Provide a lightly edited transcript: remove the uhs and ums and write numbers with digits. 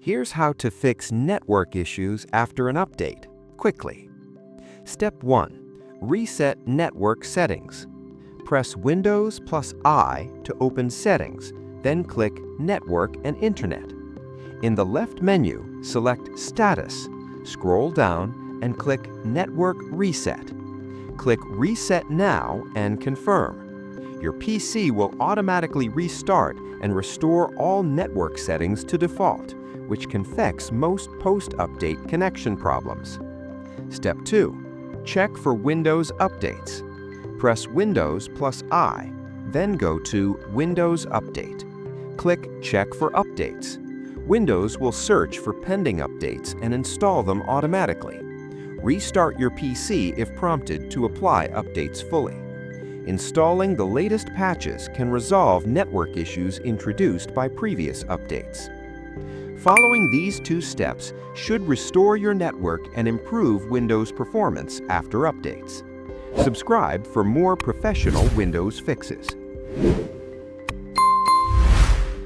Here's how to fix network issues after an update, quickly. Step 1. Reset network settings. Press Windows plus I to open Settings, then click Network and Internet. In the left menu, select Status, scroll down, and click Network Reset. Click Reset Now and confirm. Your PC will automatically restart and restore all network settings to default, which can fix most post-update connection problems. Step 2. Check for Windows updates. Press Windows plus I, then go to Windows Update. Click Check for Updates. Windows will search for pending updates and install them automatically. Restart your PC if prompted to apply updates fully. Installing the latest patches can resolve network issues introduced by previous updates. Following these 2 steps should restore your network and improve Windows performance after updates. Subscribe for more professional Windows fixes.